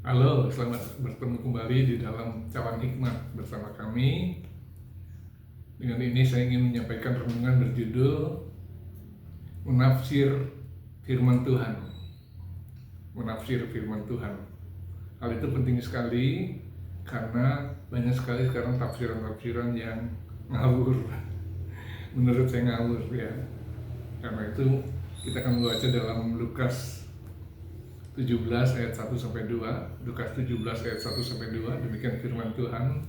Halo, selamat bertemu kembali di dalam Cawan Hikmat bersama kami. Dengan ini saya ingin menyampaikan renungan berjudul Menafsir Firman Tuhan. Menafsir Firman Tuhan. Hal itu penting sekali karena banyak sekali sekarang tafsiran-tafsiran yang ngawur. Menurut saya ngawur ya. Karena itu kita akan membaca dalam Lukas 17 ayat 1 sampai 2. Lukas 17 ayat 1 sampai 2. Demikian firman Tuhan.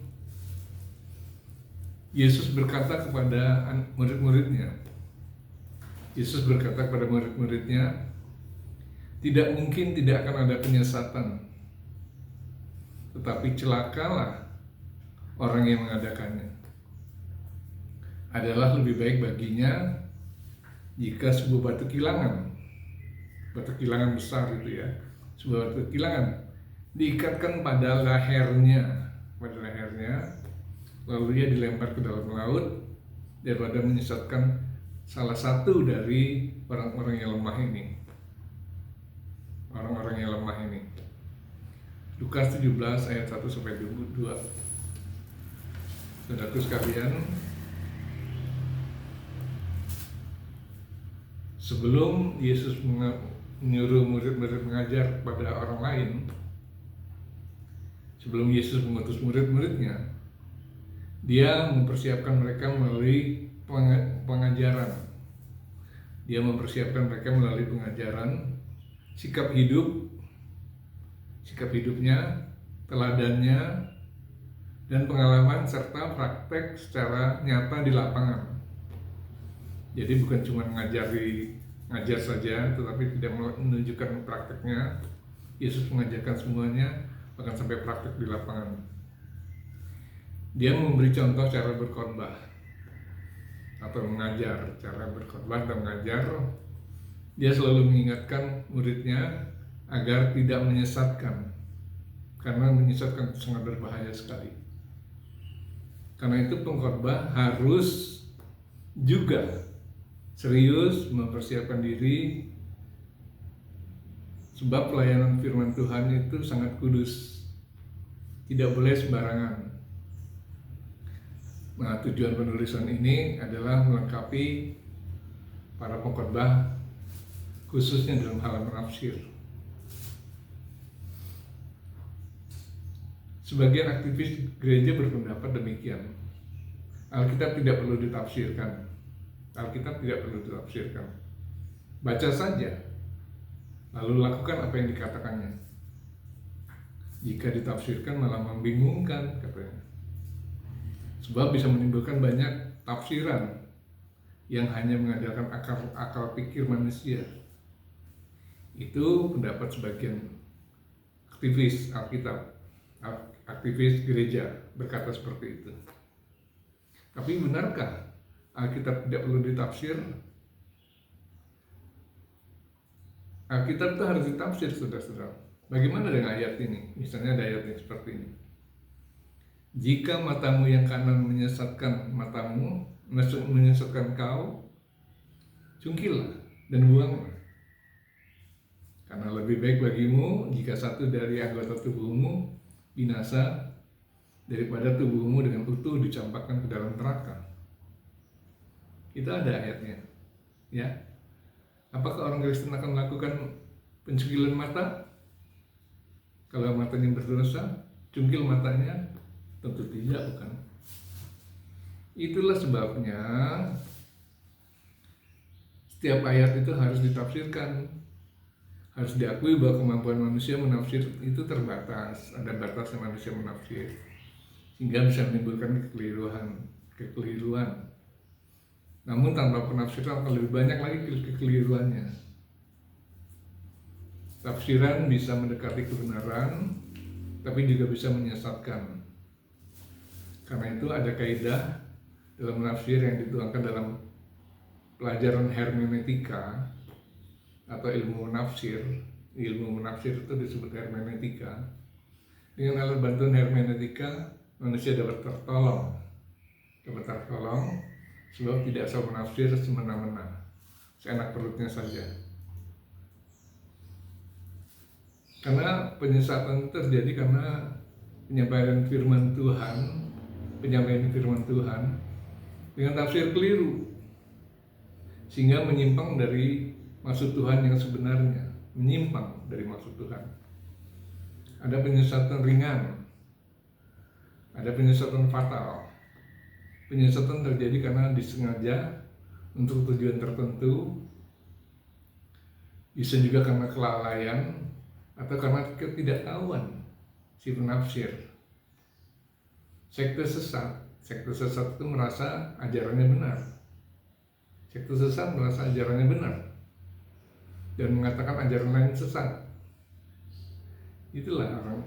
Yesus berkata kepada murid-muridnya. Yesus berkata kepada murid-muridnya, tidak mungkin tidak akan ada penyesatan. Tetapi celakalah orang yang mengadakannya. Adalah lebih baik baginya jika sebuah batu kilangan besar itu ya, sebuah batu kilangan diikatkan pada lehernya, lalu dia dilempar ke dalam laut daripada menyesatkan salah satu dari orang-orang yang lemah ini. Lukas 17 ayat 1 sampai 2. Saudaraku sekalian, sebelum Yesus menyuruh murid-murid mengajar kepada orang lain, sebelum Yesus mengutus murid-muridnya, dia mempersiapkan mereka melalui pengajaran. Dia mempersiapkan mereka melalui pengajaran sikap hidupnya, teladannya, dan pengalaman serta praktek secara nyata di lapangan. Jadi bukan cuma ngajar saja, tetapi tidak menunjukkan prakteknya. Yesus mengajarkan semuanya, bahkan sampai praktek di lapangan. Dia memberi contoh cara berkhotbah atau mengajar, cara berkhotbah dan mengajar. Dia selalu mengingatkan muridnya agar tidak menyesatkan, karena menyesatkan itu sangat berbahaya sekali. Karena itu pengkhotbah harus juga serius mempersiapkan diri, sebab pelayanan firman Tuhan itu sangat kudus, tidak boleh sembarangan. Nah, tujuan penulisan ini adalah melengkapi para pengkhotbah, khususnya dalam hal menafsir. Sebagian aktivis gereja berpendapat demikian. Alkitab tidak perlu ditafsirkan. Baca saja, lalu lakukan apa yang dikatakannya. Jika ditafsirkan malah membingungkan, katanya. Sebab bisa menimbulkan banyak tafsiran yang hanya mengandalkan akal pikir manusia. Itu pendapat sebagian aktivis Alkitab, aktivis gereja berkata seperti itu. Tapi benarkah Alkitab tidak perlu ditafsir? Alkitab itu harus ditafsir, saudara-saudara. Bagaimana dengan ayat ini? Misalnya ada ayat yang seperti ini. Jika matamu yang kanan menyesatkan kau, cungkilah dan buanglah. Karena lebih baik bagimu jika satu dari anggota tubuhmu binasa daripada tubuhmu dengan utuh dicampakkan ke dalam neraka. Itu ada ayatnya, ya. Apakah orang Kristen akan melakukan pencungkilan mata? Kalau matanya berdosa, cungkil matanya? Tentu tidak, bukan. Itulah sebabnya setiap ayat itu harus ditafsirkan. Harus diakui bahwa kemampuan manusia menafsir itu terbatas. Ada batasnya manusia menafsir, sehingga bisa menimbulkan kekeliruan. Namun tanpa penafsiran akan lebih banyak lagi kekeliruannya. Tafsiran bisa mendekati kebenaran, tapi juga bisa menyesatkan. Karena itu ada kaidah dalam menafsir yang dituangkan dalam pelajaran hermeneutika atau ilmu menafsir. Ilmu menafsir itu disebut hermeneutika. Dengan alat bantuan hermeneutika, manusia dapat tertolong, sebab tidak asal menafsir semena-mena, seenak perutnya saja. Karena penyesatan terjadi karena penyampaian firman Tuhan dengan tafsir keliru, sehingga menyimpang dari maksud Tuhan yang sebenarnya, menyimpang dari maksud Tuhan. Ada penyesatan ringan, ada penyesatan fatal. Penyesatan terjadi karena disengaja untuk tujuan tertentu, bisa juga karena kelalaian atau karena ketidaktahuan si penafsir. Sekte sesat itu merasa ajarannya benar. Sekte sesat merasa ajarannya benar dan mengatakan ajaran lain sesat. Itulah orang.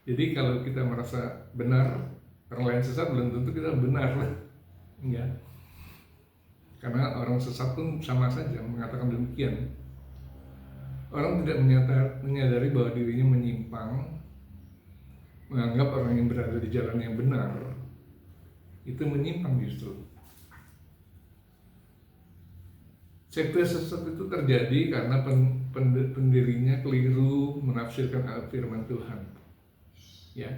Jadi kalau kita merasa benar, orang lain sesat, belum tentu kita benar. Enggak. Karena orang sesat pun sama saja mengatakan demikian. Orang tidak menyadari bahwa dirinya menyimpang, menganggap orang yang berada di jalan yang benar itu menyimpang justru. Sekte sesat itu terjadi karena pendirinya keliru menafsirkan firman Tuhan. Ya,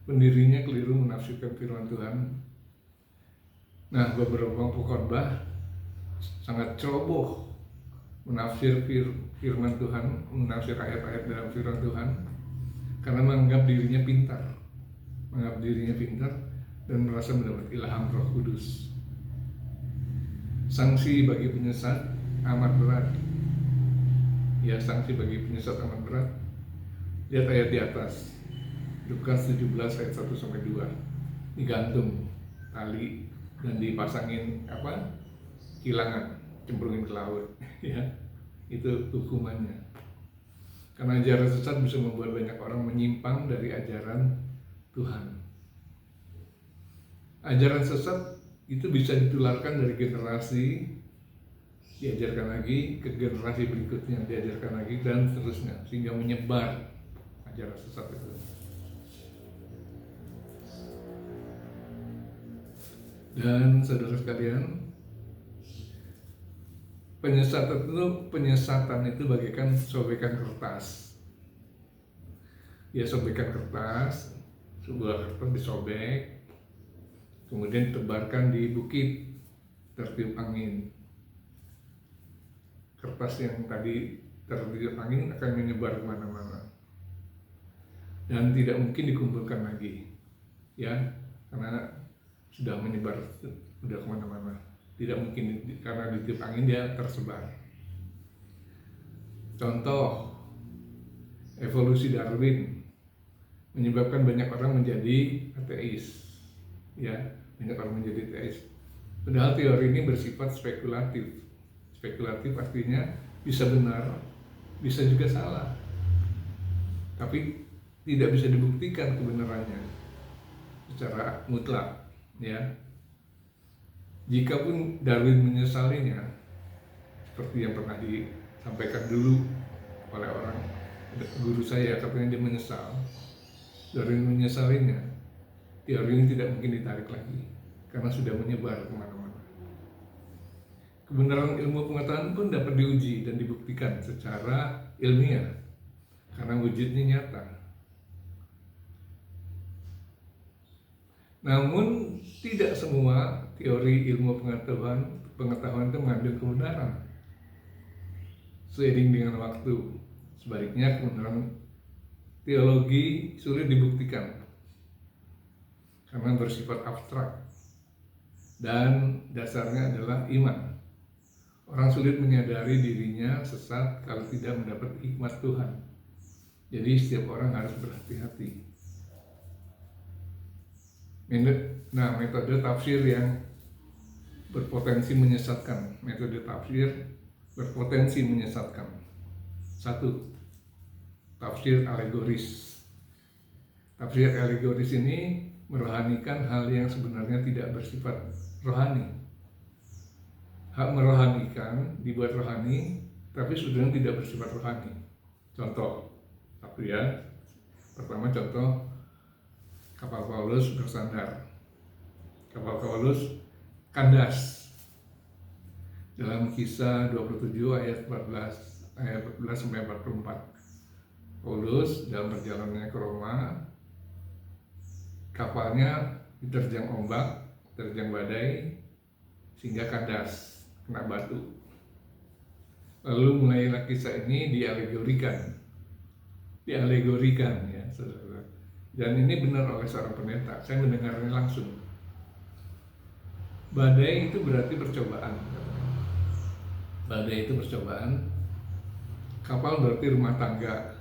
pendirinya keliru menafsirkan firman Tuhan. Nah, beberapa pengkhotbah sangat ceroboh menafsir firman Tuhan, menafsir ayat-ayat dalam firman Tuhan, karena menganggap dirinya pintar dan merasa mendapat ilham Roh Kudus. Sanksi bagi penyesat amat berat. Ya, sanksi bagi penyesat amat berat. Lihat ayat di atas, Lukas 17 ayat 1-2. Digantung tali dan dipasangin kilangan, cemplungin ke laut. Ya, itu hukumannya. Karena ajaran sesat bisa membuat banyak orang menyimpang dari ajaran Tuhan. Ajaran sesat itu bisa ditularkan dari generasi, diajarkan lagi ke generasi berikutnya, diajarkan lagi dan seterusnya, sehingga menyebar ajaran sesat itu. Dan saudara sekalian, penyesatan itu bagaikan sobekan kertas. Ya, sobekan kertas, sebuah kertas disobek, kemudian ditebarkan di bukit, tertiup angin. Kertas yang tadi tertiup angin akan menyebar kemana-mana dan tidak mungkin dikumpulkan lagi, ya, karena sudah menyebar, sudah kemana-mana. Tidak mungkin, karena ditiup angin dia tersebar. Contoh, evolusi Darwin menyebabkan banyak orang menjadi ateis, ya, banyak orang menjadi ateis. Padahal teori ini bersifat spekulatif. Spekulatif artinya bisa benar, bisa juga salah, tapi tidak bisa dibuktikan kebenarannya secara mutlak, ya. Jikapun Darwin menyesalinya, seperti yang pernah disampaikan dulu oleh orang guru saya, katanya dia menyesal, Darwin menyesalinya, teori ini tidak mungkin ditarik lagi karena sudah menyebar kemana-mana. Kebenaran ilmu pengetahuan pun dapat diuji dan dibuktikan secara ilmiah karena wujudnya nyata. Namun tidak semua teori ilmu pengetahuan itu mengandung kebenaran. Seiring dengan waktu, sebaliknya kebenaran teologi sulit dibuktikan karena bersifat abstrak dan dasarnya adalah iman. Orang sulit menyadari dirinya sesat kalau tidak mendapat hikmat Tuhan. Jadi setiap orang harus berhati-hati. Nah, metode tafsir yang berpotensi menyesatkan. Metode tafsir berpotensi menyesatkan. 1. Tafsir alegoris. Tafsir alegoris ini merohanikan hal yang sebenarnya tidak bersifat rohani. Hak merohanikan, dibuat rohani, tapi sebenarnya tidak bersifat rohani. Contoh, pertama contoh, kapal Paulus bersandar. Kapal Paulus kandas. Dalam Kisah 27 ayat 14 sampai 44. Paulus dalam perjalanannya ke Roma, kapalnya diterjang ombak, diterjang badai, sehingga kandas, kena batu. Lalu mulailah kisah ini dialegorikan ya, saudara. Dan ini benar oleh seorang pendeta, saya mendengarnya langsung. Badai itu berarti percobaan. Badai itu percobaan. Kapal berarti rumah tangga.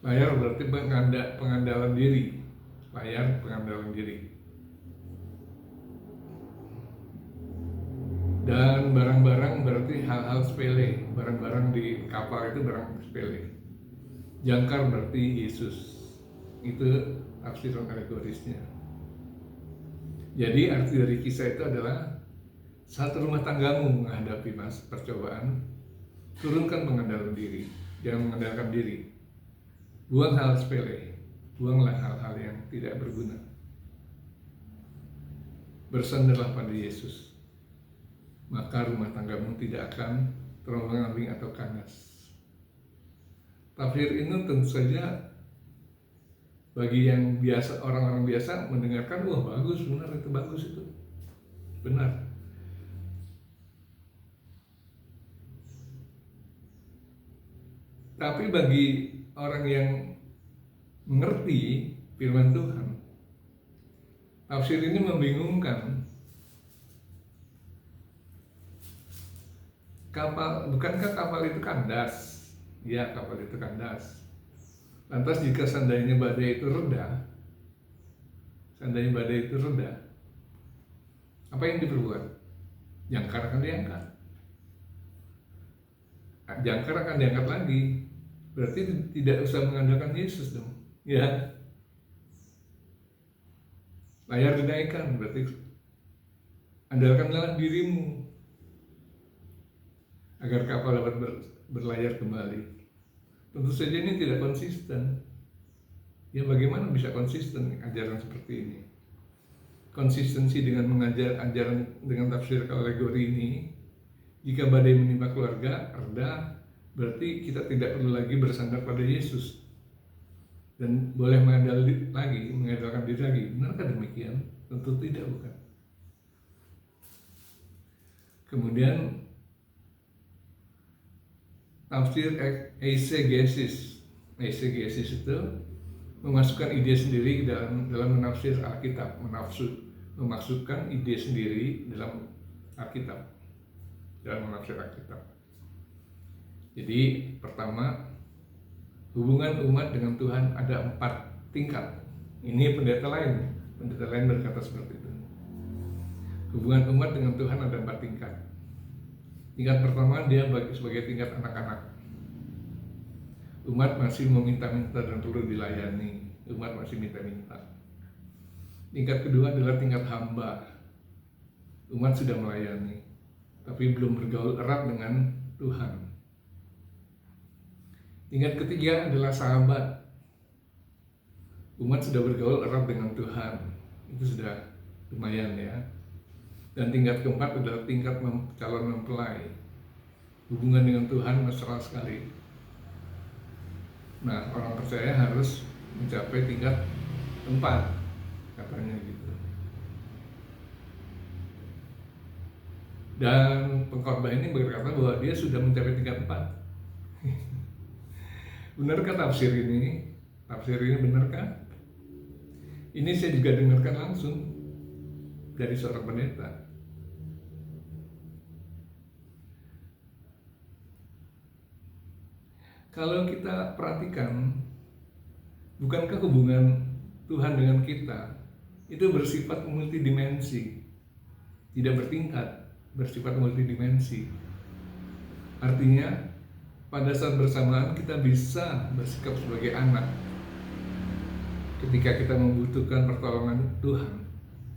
Layar berarti pengandalan diri. Layar pengandalan diri. Dan barang-barang berarti hal-hal sepele. Barang-barang di kapal itu barang sepele. Jangkar berarti Yesus. Itu tafsiran alegorisnya. Jadi arti dari kisah itu adalah saat rumah tanggamu menghadapi percobaan, turunkan pengandalan diri. Jangan mengandalkan diri. Buang hal sepele. Buanglah hal-hal yang tidak berguna. Bersandarlah pada Yesus. Maka rumah tanggamu tidak akan terombang-ambing atau kandas. Tafsir ini tentu saja bagi yang biasa, orang-orang biasa mendengarkan, wah bagus, benar itu, bagus itu, benar. Tapi bagi orang yang mengerti firman Tuhan, tafsir ini membingungkan. Bukankah kapal itu kandas? Ya, kapal itu kandas. Lantas jika seandainya badai itu reda, apa yang diperbuat? Jangkar akan diangkat. Jangkar akan diangkat lagi. Berarti tidak usah mengandalkan Yesus dong. Ya. Layar dinaikkan, berarti andalkanlah dirimu agar kapal dapat berlayar kembali. Tentu saja ini tidak konsisten. Ya, bagaimana bisa konsisten ajaran seperti ini? Konsistensi dengan mengajar ajaran dengan tafsir alegori ini, jika badai menimpa keluarga, reda, berarti kita tidak perlu lagi bersandar pada Yesus dan boleh mengandalkan diri lagi. Benarkah demikian? Tentu tidak, bukan. Kemudian tafsir eisegesis itu memasukkan ide sendiri dalam menafsir Alkitab, memasukkan ide sendiri dalam Alkitab, dalam menafsir Alkitab. Jadi pertama, hubungan umat dengan Tuhan ada 4 tingkat. Ini pendeta lain berkata seperti itu. Hubungan umat dengan Tuhan ada 4 tingkat. Tingkat pertama dia sebagai tingkat anak-anak. Umat masih meminta-minta dan perlu dilayani. Umat masih minta-minta. Tingkat kedua adalah tingkat hamba. Umat sudah melayani, tapi belum bergaul erat dengan Tuhan. Tingkat ketiga adalah sahabat. Umat sudah bergaul erat dengan Tuhan. Itu sudah lumayan ya. Dan tingkat keempat adalah tingkat calon mempelai. Hubungan dengan Tuhan mesra sekali. Nah, orang percaya harus mencapai tingkat 4, katanya gitu. Dan pengkhotbah ini berkata bahwa dia sudah mencapai tingkat 4. Benarkah tafsir ini? Tafsir ini benarkah? Ini saya juga dengarkan langsung dari seorang pendeta. Kalau kita perhatikan, bukankah hubungan Tuhan dengan kita itu bersifat multidimensi, tidak bertingkat, bersifat multidimensi. Artinya, pada saat bersamaan kita bisa bersikap sebagai anak. Ketika kita membutuhkan pertolongan Tuhan,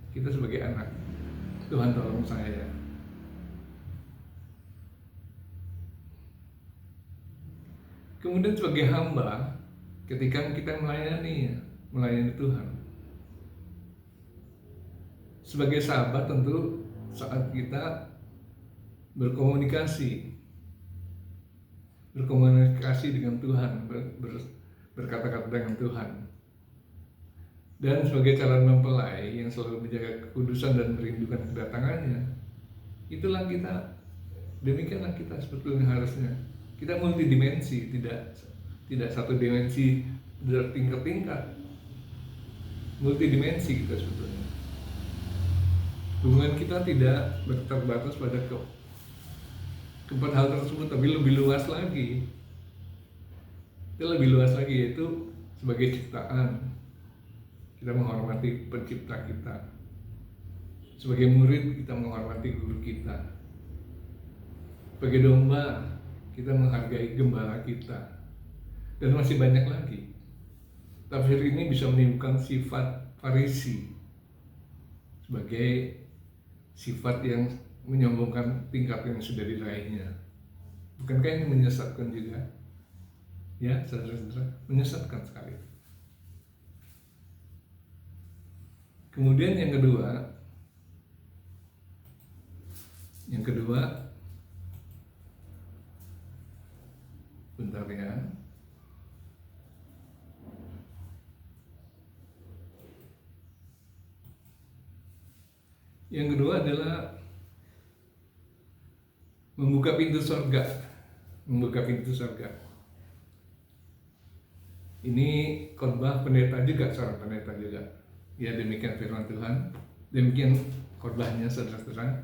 kita sebagai anak, Tuhan tolong saya. Kemudian sebagai hamba, ketika kita melayani Tuhan. Sebagai sahabat tentu saat kita berkomunikasi berkomunikasi dengan Tuhan, berkata-kata dengan Tuhan. Dan sebagai calon mempelai yang selalu menjaga kekudusan dan merindukan kedatangannya, itulah kita, demikianlah kita sebetulnya harusnya. Kita multidimensi, tidak satu dimensi bertingkat-tingkat, multidimensi kita sebetulnya. Hubungan kita tidak terbatas pada keempat hal tersebut, tapi lebih luas lagi. Itu lebih luas lagi, yaitu sebagai ciptaan. Kita menghormati pencipta kita. Sebagai murid, kita menghormati guru kita. Sebagai domba, kita menghargai gembala kita. Dan masih banyak lagi. Tafsir ini bisa menimbulkan sifat Farisi sebagai sifat yang menyombongkan tingkat yang sudah diraihnya. Bukankah ini menyesatkan juga? Ya, saudara-saudara, menyesatkan sekali. Kemudian yang kedua, bentar ya. Yang kedua adalah membuka pintu surga. Membuka pintu surga. Ini khotbah pendeta juga, seorang pendeta juga. Ya, demikian firman Tuhan, demikian khotbahnya, saudara-saudara.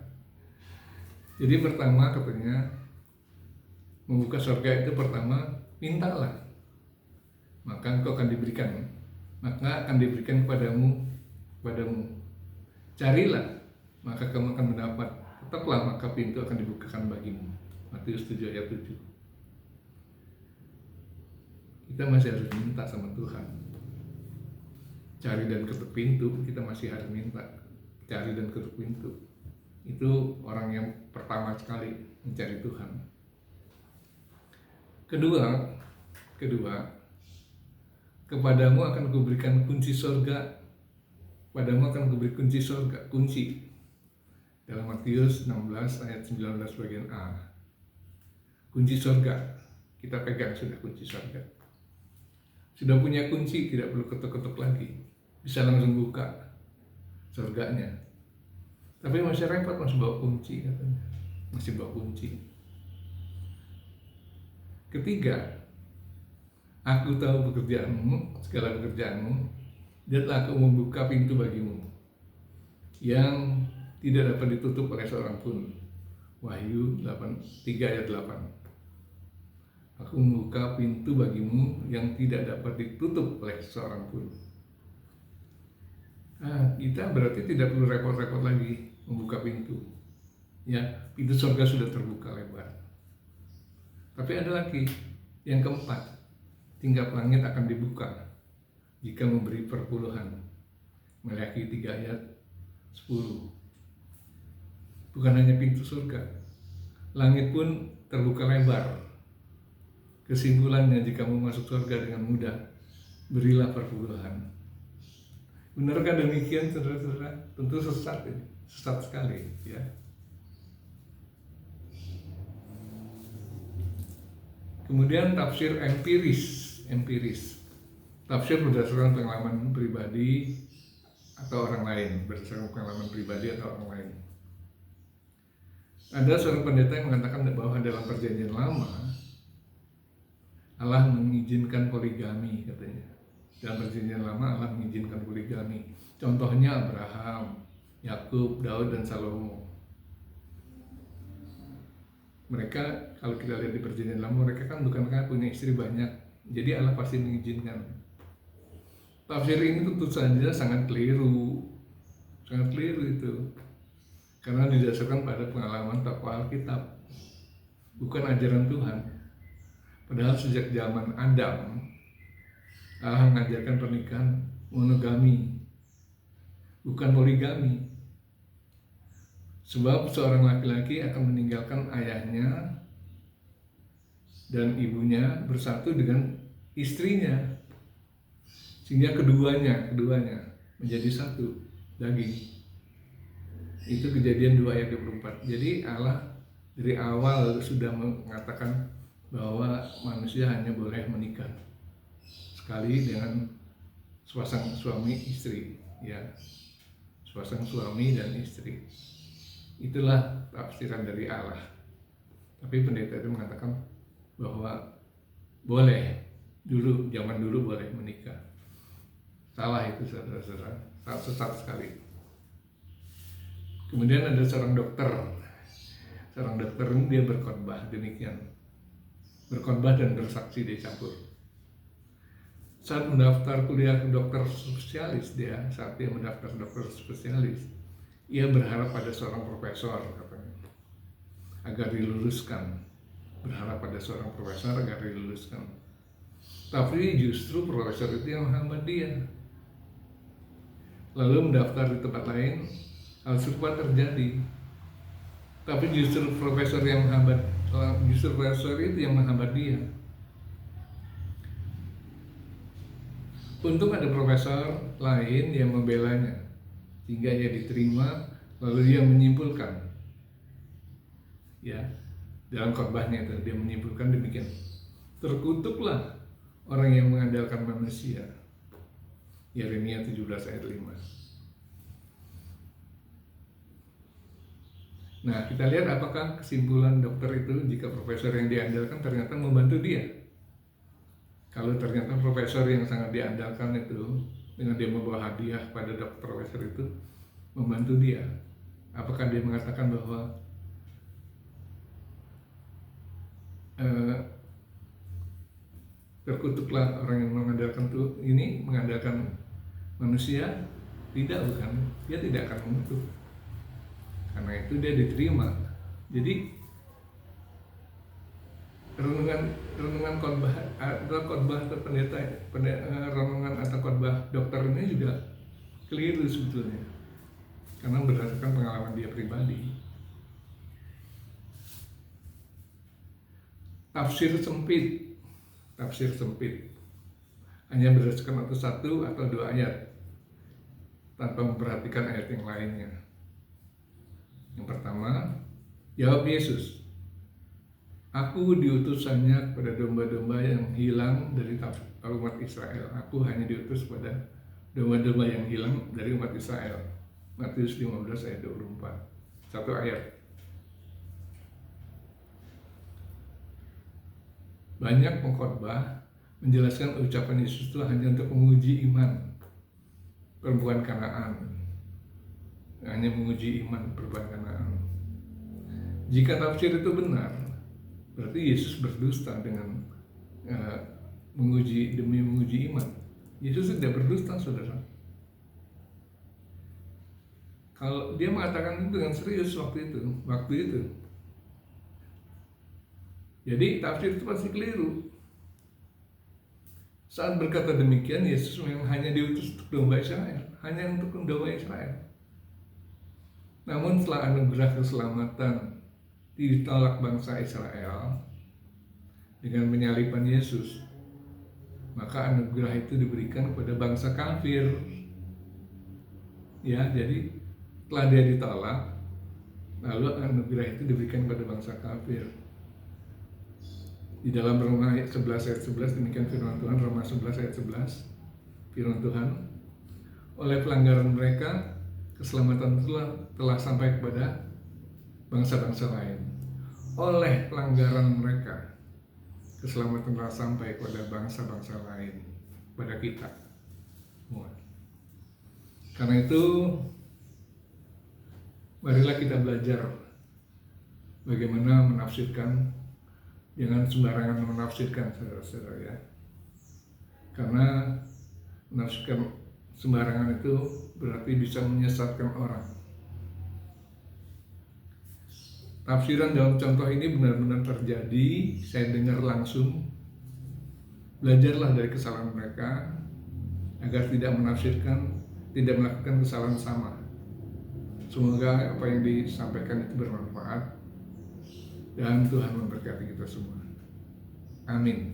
Jadi pertama katanya, membuka surga itu pertama, mintalah, maka engkau akan diberikan. Maka akan diberikan kepadamu. Carilah, maka kamu akan mendapat. Ketuklah, maka pintu akan dibukakan bagimu. Matius 7 ayat 7. Kita masih harus minta sama Tuhan. Cari dan ketuk pintu, kita masih harus minta. Cari dan ketuk pintu. Itu orang yang pertama sekali mencari Tuhan. Kedua, kepadamu akan kuberikan kunci surga. Padamu akan kuberi kunci surga, kunci. Dalam Matius 16 ayat 19 bagian A. Kunci surga. Kita pegang sudah kunci surga. Sudah punya kunci, tidak perlu ketuk-ketuk lagi. Bisa langsung buka surganya. Tapi masih repot, masih bawa kunci katanya. Masih bawa kunci. Ketiga, aku tahu pekerjaanmu, segala pekerjaanmu, dan aku membuka pintu bagimu yang tidak dapat ditutup oleh seorang pun. Wahyu 3 ayat 8. Aku membuka pintu bagimu yang tidak dapat ditutup oleh seorang pun. Nah, kita berarti tidak perlu repot-repot lagi membuka pintu. Ya, pintu surga sudah terbuka lebar. Tapi ada lagi, yang keempat, tingkap langit akan dibuka jika memberi perpuluhan. Maliaki 3 ayat 10. Bukan hanya pintu surga, langit pun terbuka lebar. Kesimpulannya, jika mau masuk surga dengan mudah, berilah perpuluhan. Benarkah demikian, saudara-saudara? Tentu sesat ini, sesat sekali, ya. Kemudian tafsir empiris. Tafsir berdasarkan pengalaman pribadi atau orang lain, Ada seorang pendeta yang mengatakan bahwa dalam perjanjian lama Allah mengizinkan poligami, katanya. Dalam perjanjian lama Allah mengizinkan poligami. Contohnya Abraham, Yakub, Daud, dan Salomo. Mereka, kalau kita lihat di perjanjian lama, mereka kan bukankah punya istri banyak. Jadi Allah pasti mengizinkan. Tafsir ini tentu saja sangat keliru itu. Karena didasarkan pada pengalaman tokoh Alkitab, bukan ajaran Tuhan. Padahal sejak zaman Adam, Allah mengajarkan pernikahan monogami, bukan poligami. Sebab seorang laki-laki akan meninggalkan ayahnya dan ibunya bersatu dengan istrinya, sehingga keduanya menjadi satu daging. Itu Kejadian 2 ayat 24. Jadi Allah dari awal sudah mengatakan bahwa manusia hanya boleh menikah sekali dengan sepasang suami istri, ya, sepasang suami dan istri. Itulah tafsiran dari Allah. Tapi pendeta itu mengatakan bahwa boleh dulu, zaman dulu boleh menikah. Salah itu, saudara-saudara, sesat sekali. Kemudian ada seorang dokter. Seorang dokter ini dia berkhotbah demikian. Berkhotbah dan bersaksi dicampur. Saat mendaftar kuliah dokter spesialis, saat dia mendaftar dokter spesialis, ia berharap pada seorang profesor, katanya, agar diluluskan. Berharap pada seorang profesor agar diluluskan. Tapi justru profesor itu yang menghambat dia. Lalu mendaftar di tempat lain, hal serupa terjadi. Tapi justru profesor itu yang menghambat dia. Untung ada profesor lain yang membelanya, sehingga ia diterima. Lalu dia menyimpulkan, ya, dalam khotbahnya itu dia menyimpulkan demikian: terkutuklah orang yang mengandalkan manusia. Yeremia 17 ayat 5. Nah, kita lihat apakah kesimpulan dokter itu jika profesor yang diandalkan ternyata membantu dia. Kalau ternyata profesor yang sangat diandalkan itu dengan dia membawa hadiah pada profesor itu membantu dia, apakah dia mengatakan bahwa terkutuklah orang yang mengandalkan manusia? Tidak, bukan. Dia tidak akan mengutuk. Karena itu dia diterima. Jadi renungan khotbah atau pendeta, renungan atau khotbah dokter ini juga keliru sebetulnya, karena berdasarkan pengalaman dia pribadi. Tafsir sempit hanya berdasarkan satu atau dua ayat tanpa memperhatikan ayat yang lainnya. Yang pertama, jawab Yesus, "Aku diutus hanya kepada domba-domba yang hilang dari umat Israel." Aku hanya diutus pada domba-domba yang hilang dari umat Israel. Matius 15 ayat 24. Satu ayat. Banyak pengkhotbah menjelaskan ucapan Yesus itu hanya untuk menguji iman perempuan Kanaan. Hanya menguji iman perempuan Kanaan. Jika tafsir itu benar, berarti Yesus berdusta dengan menguji iman. Yesus tidak berdusta, saudara. Kalau dia mengatakan itu dengan serius waktu itu. Jadi tafsir itu pasti keliru. Saat berkata demikian, Yesus memang hanya diutus untuk domba Israel, hanya untuk domba Israel. Namun setelah anugerah keselamatan ditolak bangsa Israel dengan menyalibkan Yesus, maka anugerah itu diberikan kepada bangsa kafir. Ya, jadi setelah dia ditolak, lalu anugerah itu diberikan kepada bangsa kafir. Di dalam Roma 11 ayat 11 demikian firman Tuhan, Roma 11 ayat 11, firman Tuhan, oleh pelanggaran mereka keselamatan telah sampai kepada bangsa-bangsa lain. Oleh pelanggaran mereka keselamatan telah sampai kepada bangsa-bangsa lain, pada kita semua. Karena itu marilah kita belajar bagaimana menafsirkan. Jangan sembarangan menafsirkan, saudara-saudara, ya. Karena menafsirkan sembarangan itu berarti bisa menyesatkan orang. Tafsiran dalam contoh ini benar-benar terjadi, saya dengar langsung. Belajarlah dari kesalahan mereka agar tidak melakukan kesalahan sama. Semoga apa yang disampaikan itu bermanfaat dan Tuhan memberkati kita semua. Amin.